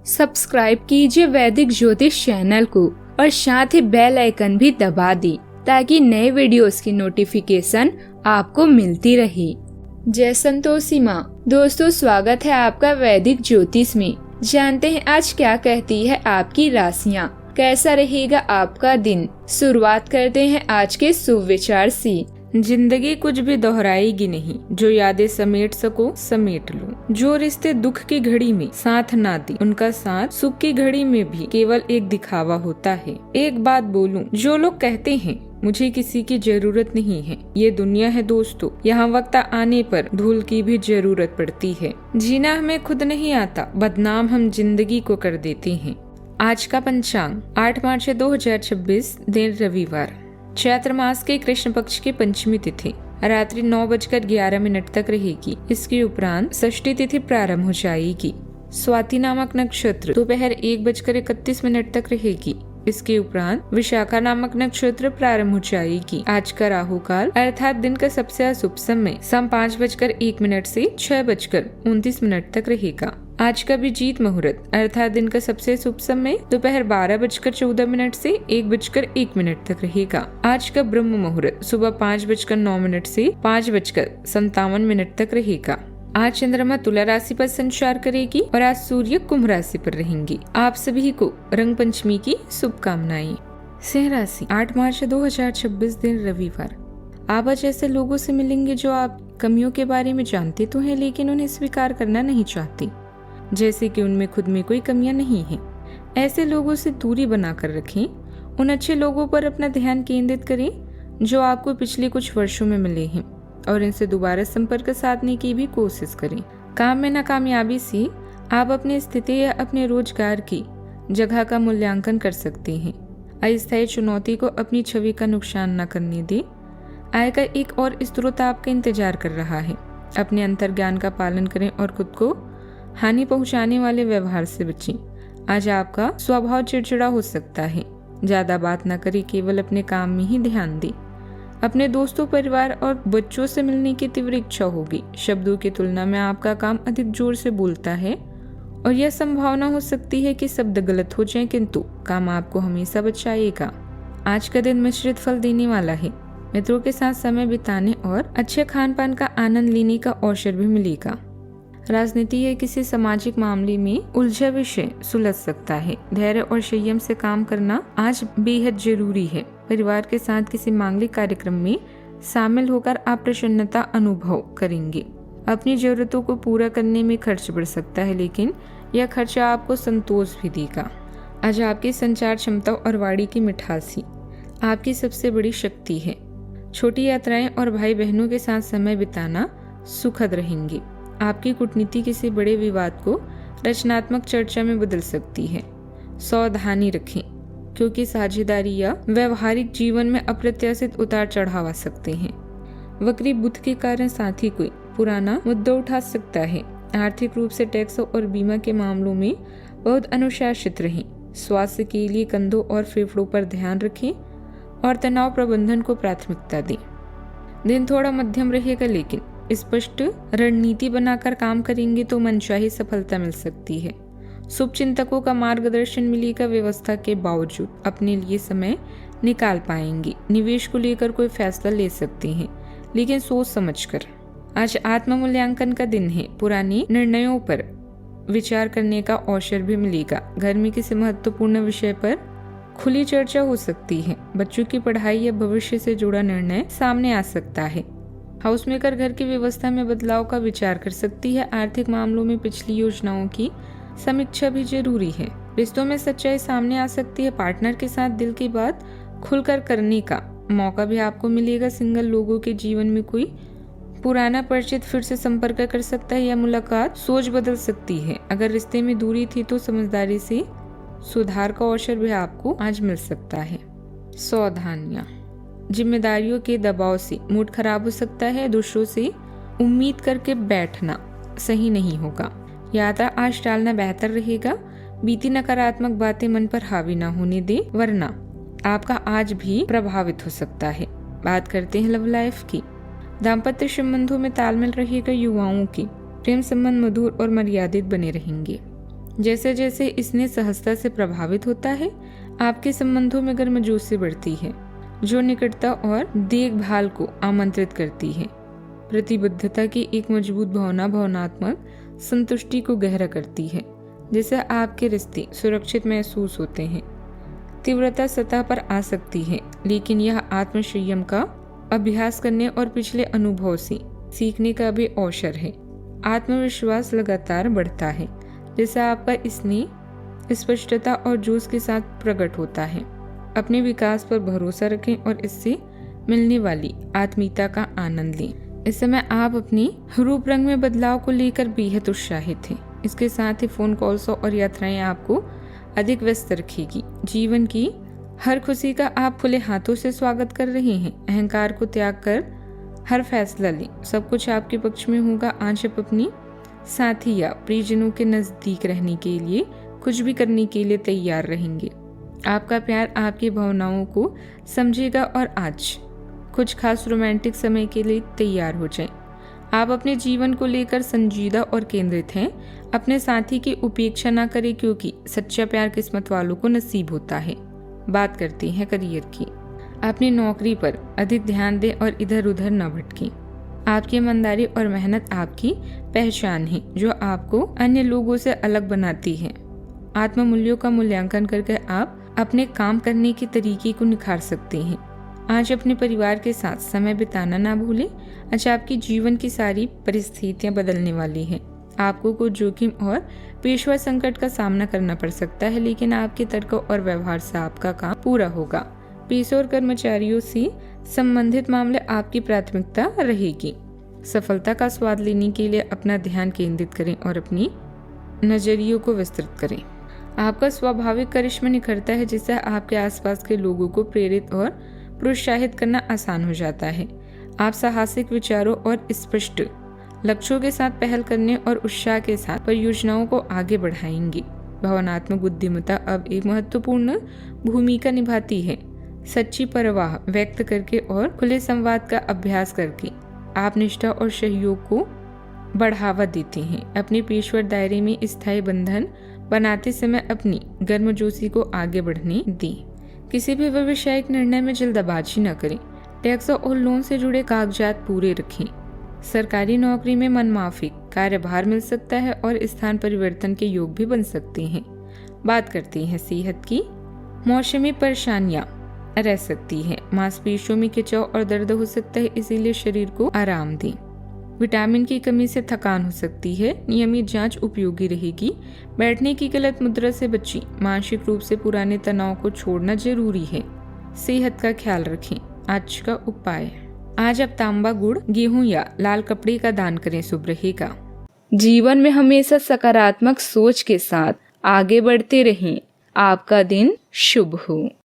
Subscribe कीजिए वैदिक ज्योतिष चैनल को और साथ ही बेल आइकन भी दबा दी ताकि नए वीडियोस की नोटिफिकेशन आपको मिलती रहे। जय संतोषी माँ। दोस्तों, स्वागत है आपका वैदिक ज्योतिष में। जानते हैं आज क्या कहती है आपकी राशियाँ, कैसा रहेगा आपका दिन। शुरुआत करते हैं आज के शुभ विचार से। जिंदगी कुछ भी दोहराएगी नहीं, जो यादें समेट सको समेट लो। जो रिश्ते दुख की घड़ी में साथ ना दे, उनका साथ सुख की घड़ी में भी केवल एक दिखावा होता है। एक बात बोलूं, जो लोग कहते हैं मुझे किसी की जरूरत नहीं है, ये दुनिया है दोस्तों। यहाँ वक्त आने पर धूल की भी जरूरत पड़ती है। जीना हमें खुद नहीं आता, बदनाम हम जिंदगी को कर देते हैं। आज का पंचांग 8 मार्च 2026, दिन रविवार। चैत्र मास के कृष्ण पक्ष की पंचमी तिथि रात्रि 9:11 तक रहेगी। इसके उपरांत षष्ठी तिथि प्रारंभ हो जाएगी। स्वाति नामक नक्षत्र दोपहर 1:31 तक रहेगी। इसके उपरांत विशाखा नामक नक्षत्र प्रारंभ हो जाएगी। आज का राहु काल अर्थात दिन का सबसे अशुभ समय शाम 5:01 से 6:29 तक रहेगा। आज का अभिजीत मुहूर्त अर्थात दिन का सबसे शुभ समय दोपहर 12:14 से 1:01 तक रहेगा। आज का ब्रह्म मुहूर्त सुबह 5:09 से 5:57 तक रहेगा। आज चंद्रमा तुला राशि पर संचार करेगी और आज सूर्य कुंभ राशि पर रहेंगी। आप सभी को रंग पंचमी की शुभकामनाएं। सिंह राशि 8 मार्च 2026, दिन रविवार। आप आज ऐसे लोगों से मिलेंगे जो आप कमियों के बारे में जानते तो हैं, लेकिन उन्हें स्वीकार करना नहीं चाहते, जैसे कि उनमें खुद में कोई कमियां नहीं है। ऐसे लोगों से दूरी बनाकर रखें। उन अच्छे लोगों पर अपना ध्यान केंद्रित करें जो आपको पिछले कुछ वर्षों में मिले हैं और इनसे दोबारा संपर्क साधने की भी कोशिश करें। काम में नाकामयाबी से आप अपनी स्थिति या अपने रोजगार की जगह का मूल्यांकन कर सकते हैं। अस्थायी चुनौती को अपनी छवि का नुकसान न करने दें। आय का एक और स्रोत आपका इंतजार कर रहा है। अपने अंतर्ज्ञान का पालन करें और खुद को हानि पहुंचाने वाले व्यवहार से बचें। आज आपका स्वभाव चिड़चिड़ा हो सकता है। ज्यादा बात न करें, केवल अपने काम में ही ध्यान दें। अपने दोस्तों, परिवार और बच्चों से मिलने की तीव्र इच्छा होगी। शब्दों की तुलना में आपका काम अधिक जोर से बोलता है और यह संभावना हो सकती है कि शब्द गलत हो जाएं, किंतु काम आपको हमेशा बचाएगा। आज का दिन मिश्रित फल देने वाला है। मित्रों के साथ समय बिताने और अच्छे खान पान का आनंद लेने का अवसर भी मिलेगा। राजनीति या किसी सामाजिक मामले में उलझा विषय सुलझ सकता है। धैर्य और संयम से काम करना आज बेहद जरूरी है। परिवार के साथ किसी मांगलिक कार्यक्रम में शामिल होकर आप प्रसन्नता अनुभव करेंगे। अपनी जरूरतों को पूरा करने में खर्च बढ़ सकता है, लेकिन यह खर्चा आपको संतोष भी देगा। आज आपकी संचार क्षमता और वाणी की मिठासी आपकी सबसे बड़ी शक्ति है। छोटी यात्राएं और भाई बहनों के साथ समय बिताना सुखद रहेंगे। आपकी कूटनीति किसी बड़े विवाद को रचनात्मक चर्चा में बदल सकती है। सावधानी रखें, क्योंकि साझेदारी या व्यवहारिक जीवन में अप्रत्याशित उतार चढ़ाव आ सकते हैं। वक्री बुध के कारण साथी कोई पुराना मुद्दा उठा सकता है। आर्थिक रूप से टैक्स और बीमा के मामलों में बहुत अनुशासित रहें। स्वास्थ्य के लिए कंधों और फेफड़ों पर ध्यान रखें और तनाव प्रबंधन को प्राथमिकता दें। दिन थोड़ा मध्यम रहेगा, लेकिन स्पष्ट रणनीति बनाकर काम करेंगे तो मनचाही सफलता मिल सकती है। शुभ चिंतकों का मार्गदर्शन मिलेगा। व्यवस्था के बावजूद अपने लिए समय निकाल पाएंगे। निवेश को लेकर कोई फैसला ले सकते हैं, लेकिन सोच समझकर। आज आत्म मूल्यांकन का दिन है। पुराने निर्णयों पर विचार करने का अवसर भी मिलेगा। घर में किसी महत्वपूर्ण विषय पर खुली चर्चा हो सकती है। बच्चों की पढ़ाई या भविष्य से जुड़ा निर्णय सामने आ सकता है। हाउस मेकर घर की व्यवस्था में बदलाव का विचार कर सकती है। आर्थिक मामलों में पिछली योजनाओं की समीक्षा भी जरूरी है। रिश्तों में सच्चाई सामने आ सकती है। पार्टनर के साथ दिल की बात खुलकर करने का मौका भी आपको मिलेगा। सिंगल लोगों के जीवन में कोई पुराना परिचित फिर से संपर्क कर सकता है या मुलाकात सोच बदल सकती है। अगर रिश्ते में दूरी थी तो समझदारी से सुधार का अवसर भी आपको आज मिल सकता है। सावधानियां, जिम्मेदारियों के दबाव से मूड खराब हो सकता है। दूसरों से उम्मीद करके बैठना सही नहीं होगा। यात्रा आज टालना बेहतर रहेगा। बीती नकारात्मक बातें मन पर हावी ना होने दे, वरना आपका आज भी प्रभावित हो सकता है। बात करते हैं लव लाइफ की। दाम्पत्य संबंधों में तालमेल रहेगा। युवाओं की प्रेम संबंध मधुर और मर्यादित बने रहेंगे। जैसे जैसे इसने सहजता से प्रभावित होता है, आपके संबंधों में गर्मजोशी बढ़ती है, जो निकटता और देखभाल को आमंत्रित करती है। प्रतिबद्धता की एक मजबूत भावना भावनात्मक संतुष्टि को गहरा करती है, जिससे आपके रिश्ते सुरक्षित महसूस होते हैं। तीव्रता सतह पर आ सकती है, लेकिन यह आत्मसंयम का अभ्यास करने और पिछले अनुभव से सीखने का भी अवसर है। आत्मविश्वास लगातार बढ़ता है, जैसे आपका स्नेह स्पष्टता और जोश के साथ प्रकट होता है। अपने विकास पर भरोसा रखें और इससे मिलने वाली आत्मीयता का आनंद लें। इस समय आप अपनी रूप रंग में बदलाव को लेकर बेहद उत्साहित हैं। इसके साथ ही फोन कॉल्स और यात्राएं आपको अधिक व्यस्त रखेगी। जीवन की हर खुशी का आप खुले हाथों से स्वागत कर रहे हैं। अहंकार को त्याग कर हर फैसला लें, सब कुछ आपके पक्ष में होगा। आज आप अपनी साथी या प्रियजनों के नजदीक रहने के लिए कुछ भी करने के लिए तैयार रहेंगे। आपका प्यार आपकी भावनाओं को समझेगा और आज कुछ खास रोमांटिक समय के लिए तैयार हो जाएं। आप अपने जीवन को लेकर संजीदा और केंद्रित हैं। अपने साथी की उपेक्षा ना करें, क्योंकि सच्चा प्यार किस्मत वालों को नसीब होता है। बात करते हैं करियर की। अपनी नौकरी पर अधिक ध्यान दें और इधर उधर न भटकें। आपकी ईमानदारी और मेहनत आपकी पहचान है, जो आपको अन्य लोगों से अलग बनाती है। आत्ममूल्यों का मूल्यांकन करके आप अपने काम करने के तरीके को निखार सकते हैं। आज अपने परिवार के साथ समय बिताना ना भूलें। आज आपकी जीवन की सारी परिस्थितियां बदलने वाली हैं। आपको कुछ जोखिम और पेशवा संकट का सामना करना पड़ सकता है, लेकिन आपके तर्क और व्यवहार से आपका काम पूरा होगा। पेशे और कर्मचारियों से संबंधित मामले आपकी प्राथमिकता रहेगी। सफलता का स्वाद लेने के लिए अपना ध्यान केंद्रित करें और अपनी नजरियों को विस्तृत करें। आपका स्वाभाविक करिश्मा निखरता है, जिससे आपके आसपास के लोगों को प्रेरित और प्रोत्साहित करना आसान हो जाता है। आप साहसिक विचारों और स्पष्ट लक्ष्यों के साथ पहल करने और उत्साह के साथ परियोजनाओं को आगे बढ़ाएंगे। भावनात्मक बुद्धिमत्ता अब एक महत्वपूर्ण भूमिका निभाती है। सच्ची परवाह व्यक्त करके और खुले संवाद का अभ्यास करके आप निष्ठा और सहयोग को बढ़ावा देते हैं। अपने पेशेवर दायरे में स्थायी बंधन बनाते समय अपनी गर्मजोशी को आगे बढ़ने दें। किसी भी व्यावसायिक निर्णय में जल्दबाजी न करें। टैक्स और लोन से जुड़े कागजात पूरे रखें। सरकारी नौकरी में मनमाफिक कार्यभार मिल सकता है और स्थान परिवर्तन के योग भी बन सकते हैं। बात करते हैं सेहत की। मौसमी परेशानियां रह सकती है। मांसपेशियों में खिंचाव और दर्द हो सकता है, इसीलिए शरीर को आराम दें। विटामिन की कमी से थकान हो सकती है। नियमित जांच उपयोगी रहेगी। बैठने की गलत मुद्रा से बचें। मानसिक रूप से पुराने तनाव को छोड़ना जरूरी है। सेहत का ख्याल रखें। आज का उपाय, आज आप तांबा, गुड़, गेहूं या लाल कपड़े का दान करें, शुभ रहेगा। जीवन में हमेशा सकारात्मक सोच के साथ आगे बढ़ते रहें। आपका दिन शुभ हो।